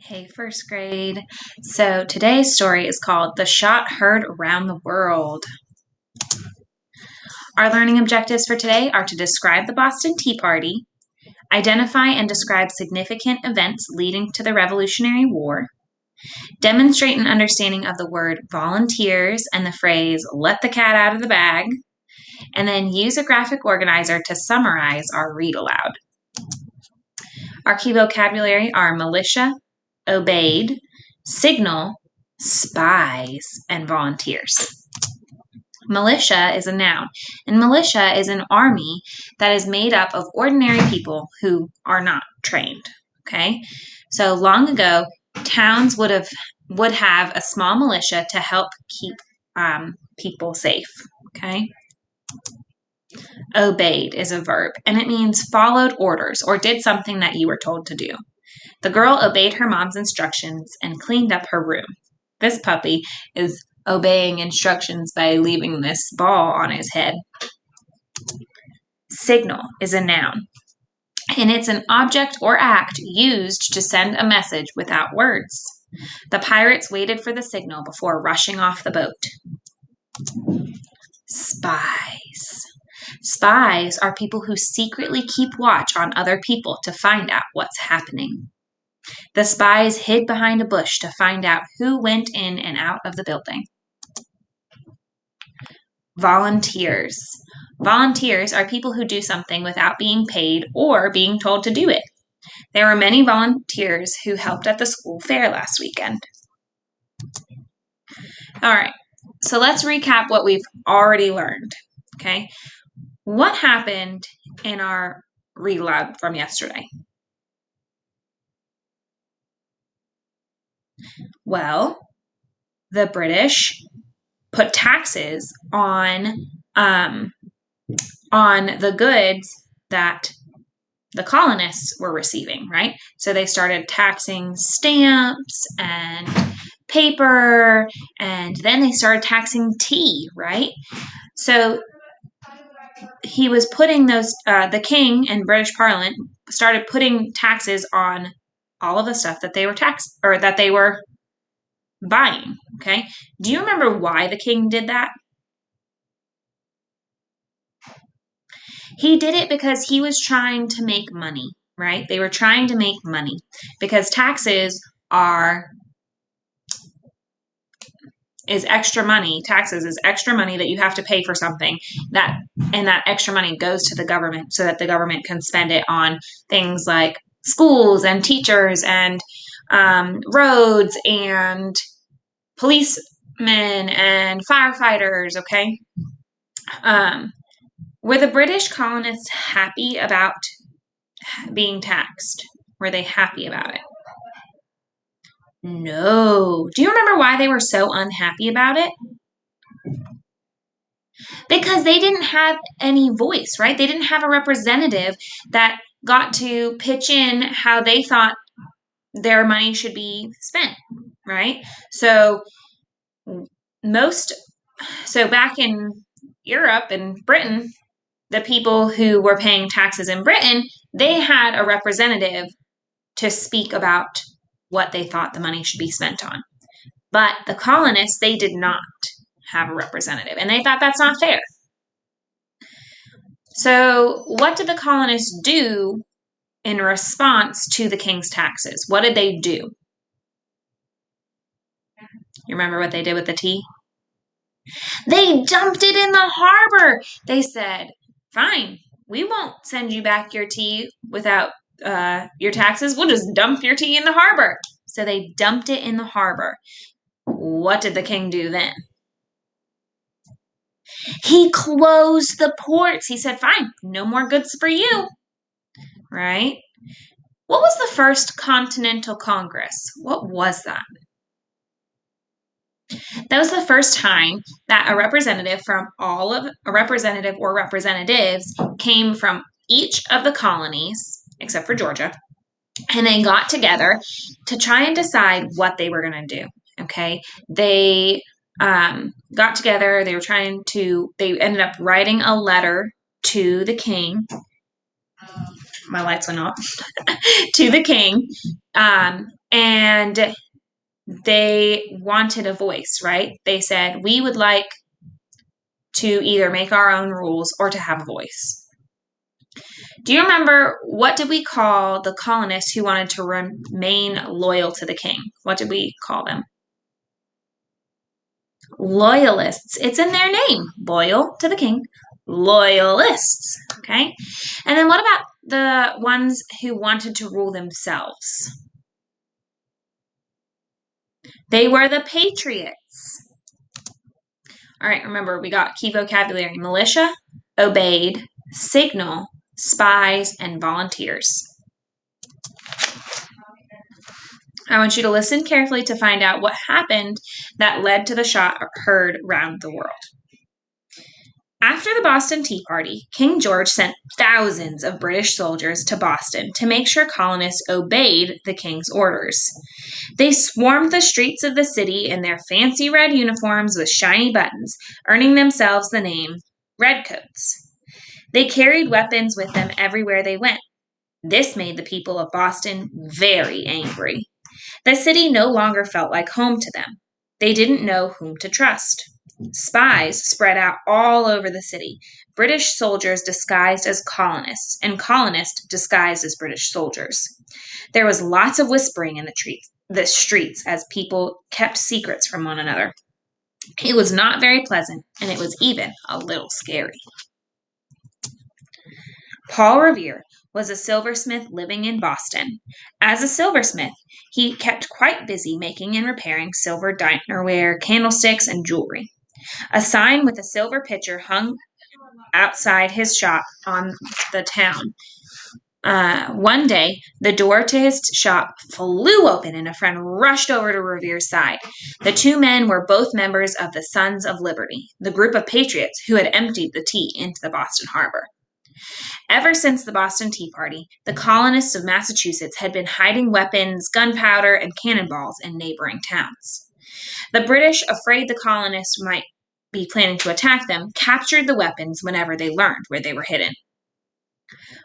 Hey, first grade. So today's story is called The Shot Heard Around the World. Our learning objectives for today are to describe the Boston Tea Party, identify and describe significant events leading to the Revolutionary War, demonstrate an understanding of the word volunteers and the phrase let the cat out of the bag, and then use a graphic organizer to summarize our read aloud. Our key vocabulary are militia, obeyed, signal, spies, and volunteers. Militia is a noun, and militia is an army that is made up of ordinary people who are not trained. Okay, so long ago, towns would have a small militia to help keep people safe. Okay. Obeyed is a verb, and it means followed orders or did something that you were told to do. The girl obeyed her mom's instructions and cleaned up her room. This puppy is obeying instructions by leaving this ball on his head. Signal is a noun, and it's an object or act used to send a message without words. The pirates waited for the signal before rushing off the boat. Spies. Spies are people who secretly keep watch on other people to find out what's happening. The spies hid behind a bush to find out who went in and out of the building. Volunteers. Volunteers are people who do something without being paid or being told to do it. There were many volunteers who helped at the school fair last weekend. All right, so let's recap what we've already learned, okay? What happened in our read aloud from yesterday? Well, the British put taxes on the goods that the colonists were receiving, right? So they started taxing stamps and paper, and then they started taxing tea, right? So he was putting those, the king and British Parliament started putting taxes on all of the stuff that they were taxed or that they were buying, okay? Do you remember why the king did that? He did it because he was trying to make money, right? They were trying to make money because taxes is extra money. Taxes is extra money that you have to pay for something, and that extra money goes to the government so that the government can spend it on things like schools and teachers and roads and policemen and firefighters, okay? Were the British colonists happy about being taxed? Were they happy about it? No. Do you remember why they were so unhappy about it? Because they didn't have any voice, right? They didn't have a representative that got to pitch in how they thought their money should be spent, right? So back in Europe and Britain, the people who were paying taxes in Britain, they had a representative to speak about what they thought the money should be spent on. But the colonists, they did not have a representative, and they thought that's not fair. So what did the colonists do in response to the king's taxes? What did they do? You remember what they did with the tea? They dumped it in the harbor. They said, fine, we won't send you back your tea without your taxes. We'll just dump your tea in the harbor. So they dumped it in the harbor. What did the king do then? He closed the ports. He said, fine, no more goods for you, right? What was the first Continental Congress? What was that? That was the first time that a representative or representatives came from each of the colonies, except for Georgia, and they got together to try and decide what they were going to do. Okay, they got together. They ended up writing a letter to the king. My lights went off. To the king, and they wanted a voice, right? They said, we would like to either make our own rules or to have a voice. Do you remember, what did we call the colonists who wanted to remain loyal to the king? What did we call them? Loyalists. It's in their name. Loyal to the king. Loyalists. Okay. And then what about the ones who wanted to rule themselves? They were the patriots. All right, remember, we got key vocabulary: militia, obeyed, signal, spies, and volunteers. I want you to listen carefully to find out what happened that led to the shot heard round the world. After the Boston Tea Party, King George sent thousands of British soldiers to Boston to make sure colonists obeyed the king's orders. They swarmed the streets of the city in their fancy red uniforms with shiny buttons, earning themselves the name Redcoats. They carried weapons with them everywhere they went. This made the people of Boston very angry. The city no longer felt like home to them. They didn't know whom to trust. Spies spread out all over the city, British soldiers disguised as colonists, and colonists disguised as British soldiers. There was lots of whispering in the streets as people kept secrets from one another. It was not very pleasant, and it was even a little scary. Paul Revere was a silversmith living in Boston. As a silversmith, he kept quite busy making and repairing silver dinerware, candlesticks, and jewelry. A sign with a silver pitcher hung outside his shop on the town. One day, the door to his shop flew open and a friend rushed over to Revere's side. The two men were both members of the Sons of Liberty, the group of patriots who had emptied the tea into the Boston harbor. Ever since the Boston Tea Party, the colonists of Massachusetts had been hiding weapons, gunpowder, and cannonballs in neighboring towns. The British, afraid the colonists might be planning to attack them, captured the weapons whenever they learned where they were hidden.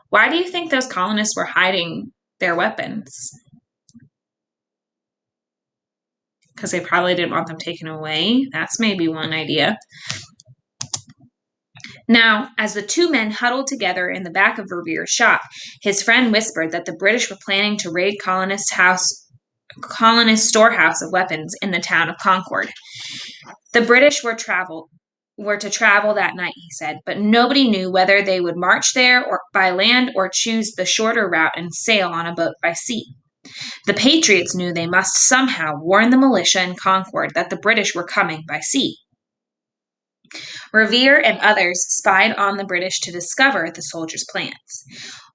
Why do you think those colonists were hiding their weapons? Because they probably didn't want them taken away. That's maybe one idea. Now, as the two men huddled together in the back of Revere's shop, his friend whispered that the British were planning to raid colonist storehouse of weapons in the town of Concord. The British were to travel that night, he said, but nobody knew whether they would march there or by land or choose the shorter route and sail on a boat by sea. The Patriots knew they must somehow warn the militia in Concord that the British were coming by sea. Revere and others spied on the British to discover the soldiers' plans.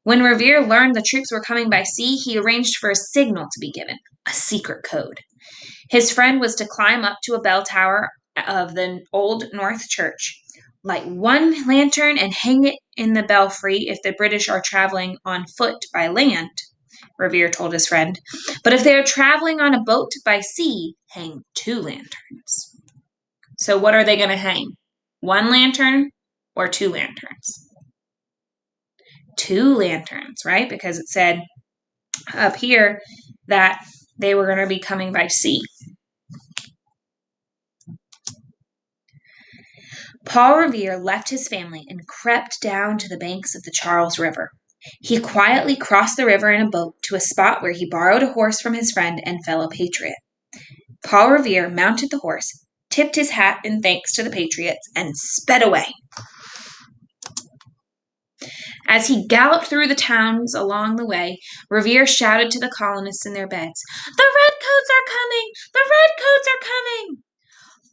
When Revere learned the troops were coming by sea, he arranged for a signal to be given, a secret code. His friend was to climb up to a bell tower of the Old North Church, light one lantern, and hang it in the belfry if the British are traveling on foot by land, Revere told his friend. But if they are traveling on a boat by sea, hang two lanterns. So what are they going to hang? One lantern or two lanterns? Two lanterns, right? Because it said up here that they were going to be coming by sea. Paul Revere left his family and crept down to the banks of the Charles River. He quietly crossed the river in a boat to a spot where he borrowed a horse from his friend and fellow patriot. Paul Revere mounted the horse, tipped his hat in thanks to the patriots, and sped away. As he galloped through the towns along the way, Revere shouted to the colonists in their beds, "The redcoats are coming! The redcoats are coming!"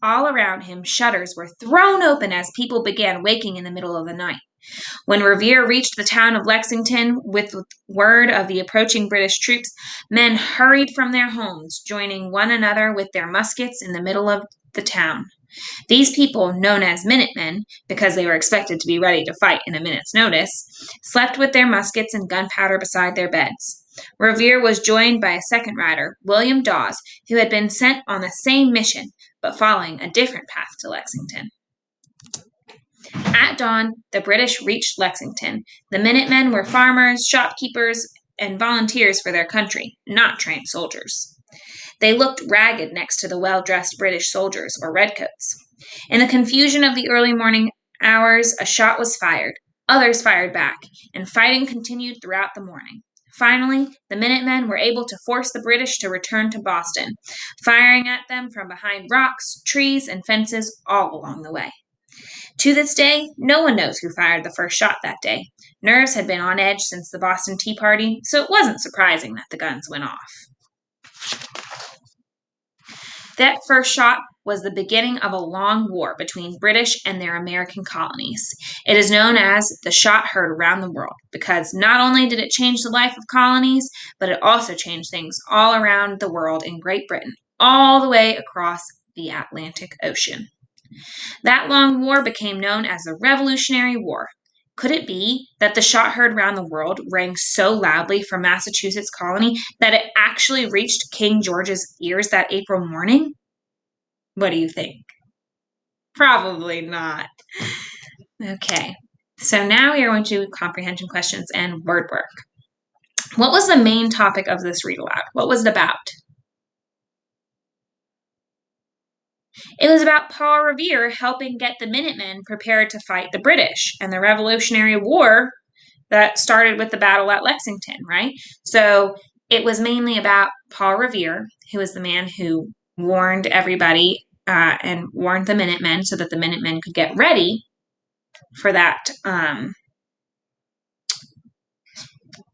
All around him, shutters were thrown open as people began waking in the middle of the night. When Revere reached the town of Lexington with word of the approaching British troops, men hurried from their homes, joining one another with their muskets in the middle of the town. These people, known as Minutemen, because they were expected to be ready to fight in a minute's notice, slept with their muskets and gunpowder beside their beds. Revere was joined by a second rider, William Dawes, who had been sent on the same mission, but following a different path to Lexington. At dawn, the British reached Lexington. The Minutemen were farmers, shopkeepers, and volunteers for their country, not trained soldiers. They looked ragged next to the well-dressed British soldiers, or redcoats. In the confusion of the early morning hours, a shot was fired. Others fired back, and fighting continued throughout the morning. Finally, the Minutemen were able to force the British to return to Boston, firing at them from behind rocks, trees, and fences all along the way. To this day, no one knows who fired the first shot that day. Nerves had been on edge since the Boston Tea Party, so it wasn't surprising that the guns went off. That first shot was the beginning of a long war between British and their American colonies. It is known as the shot heard around the world because not only did it change the life of colonies, but it also changed things all around the world in Great Britain, all the way across the Atlantic Ocean. That long war became known as the Revolutionary War. Could it be that the shot heard around the world rang so loudly from Massachusetts colony that it actually reached King George's ears that April morning? What do you think? Probably not. Okay, so now we are going to comprehension questions and word work. What was the main topic of this read aloud? What was it about? It was about Paul Revere helping get the Minutemen prepared to fight the British and the Revolutionary War that started with the battle at Lexington, right? So it was mainly about Paul Revere, who was the man who warned everybody and warned the Minutemen so that the Minutemen could get ready for that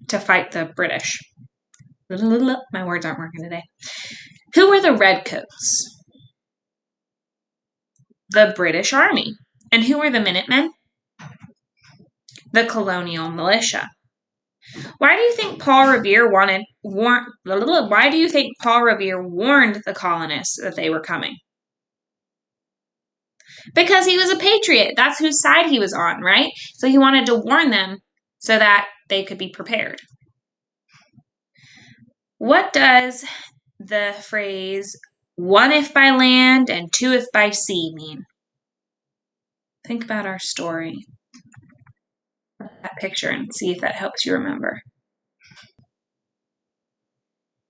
to fight the British. My words aren't working today. Who were the Redcoats? The British Army. And who were the Minutemen? The colonial militia. Why do you think Paul Revere warned the colonists that they were coming? Because he was a patriot. That's whose side he was on, right? So he wanted to warn them so that they could be prepared. What does the phrase one if by land and two if by sea mean? Think about our story. That picture and see if that helps you remember.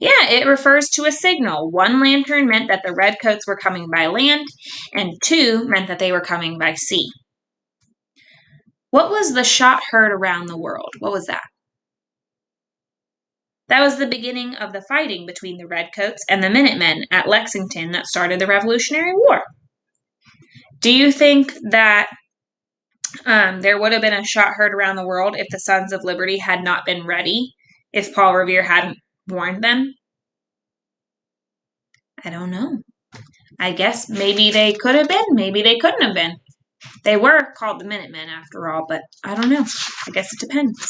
Yeah, it refers to a signal. One lantern meant that the redcoats were coming by land, and two meant that they were coming by sea. What was the shot heard around the world? What was that? That was the beginning of the fighting between the Redcoats and the Minutemen at Lexington that started the Revolutionary War. Do you think that there would have been a shot heard around the world if the Sons of Liberty had not been ready, if Paul Revere hadn't warned them? I don't know. I guess maybe they could have been, maybe they couldn't have been. They were called the Minutemen after all, but I don't know. I guess it depends.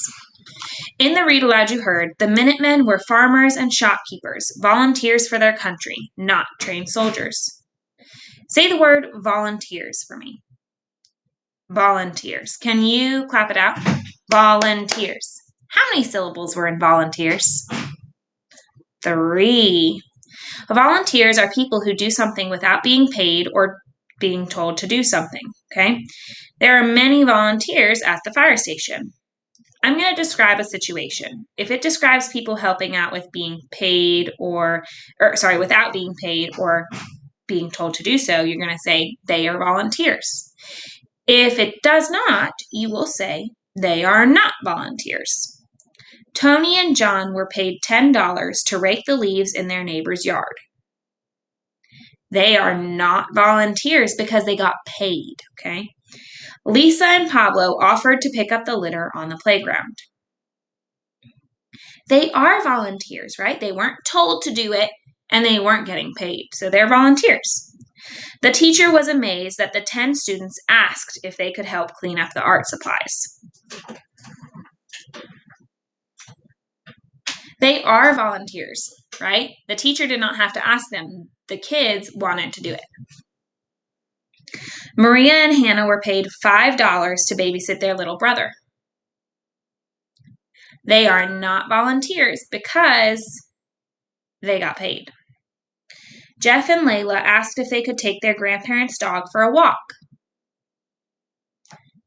In the read aloud you heard, the Minutemen were farmers and shopkeepers, volunteers for their country, not trained soldiers. Say the word volunteers for me. Volunteers. Can you clap it out? Volunteers. How many syllables were in volunteers? 3. Volunteers are people who do something without being paid or being told to do something, okay? There are many volunteers at the fire station. I'm going to describe a situation. If it describes people helping out with being paid without being paid or being told to do so, you're going to say they are volunteers. If it does not, you will say they are not volunteers. Tony and John were paid $10 to rake the leaves in their neighbor's yard. They are not volunteers because they got paid, okay? Lisa and Pablo offered to pick up the litter on the playground. They are volunteers, right? They weren't told to do it and they weren't getting paid, so they're volunteers. The teacher was amazed that the 10 students asked if they could help clean up the art supplies. They are volunteers, right? The teacher did not have to ask them. The kids wanted to do it. Maria and Hannah were paid $5 to babysit their little brother. They are not volunteers because they got paid. Jeff and Layla asked if they could take their grandparents' dog for a walk.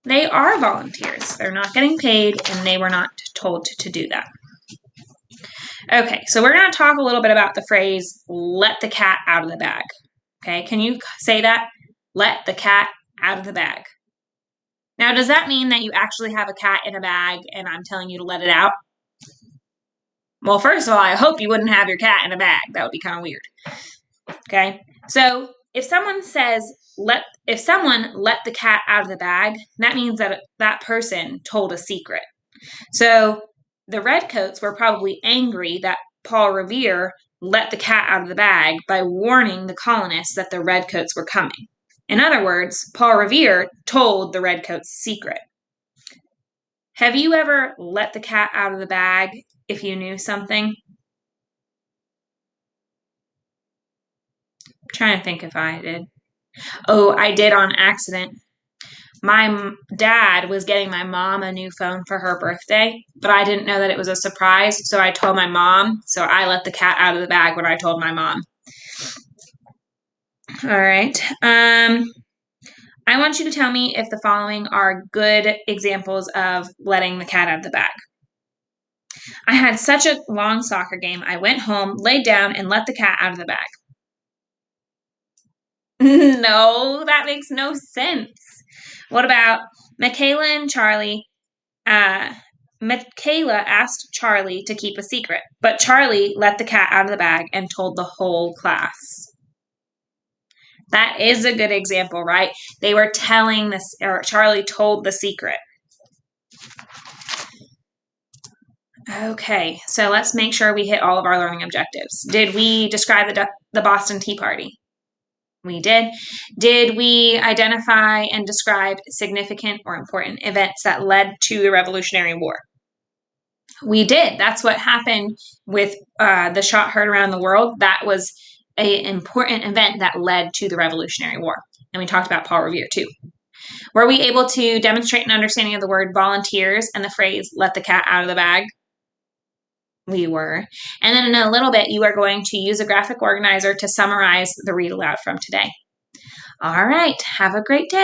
They are volunteers. They're not getting paid and they were not told to do that. Okay, so we're going to talk a little bit about the phrase, let the cat out of the bag. Okay, can you say that? Let the cat out of the bag. Now, does that mean that you actually have a cat in a bag and I'm telling you to let it out? Well, first of all, I hope you wouldn't have your cat in a bag. That would be kind of weird. Okay, so if someone let the cat out of the bag, that means that that person told a secret. So the redcoats were probably angry that Paul Revere let the cat out of the bag by warning the colonists that the redcoats were coming. In other words, Paul Revere told the redcoats' secret. Have you ever let the cat out of the bag if you knew something? I'm trying to think if I did. Oh, I did on accident. My dad was getting my mom a new phone for her birthday, but I didn't know that it was a surprise, so I told my mom. So I let the cat out of the bag when I told my mom. All right. I want you to tell me if the following are good examples of letting the cat out of the bag. I had such a long soccer game. I went home, laid down, and let the cat out of the bag. No, that makes no sense. What about Michaela and Charlie? Michaela asked Charlie to keep a secret, but Charlie let the cat out of the bag and told the whole class. That is a good example, right? They were telling this, or Charlie told the secret. Okay, so let's make sure we hit all of our learning objectives. Did we describe the Boston Tea Party? We did. Did we identify and describe significant or important events that led to the Revolutionary War? We did. That's what happened with the shot heard around the world. That was an important event that led to the Revolutionary War. And we talked about Paul Revere too. Were we able to demonstrate an understanding of the word volunteers and the phrase, let the cat out of the bag? We were. And then in a little bit, you are going to use a graphic organizer to summarize the read aloud from today. All right. Have a great day.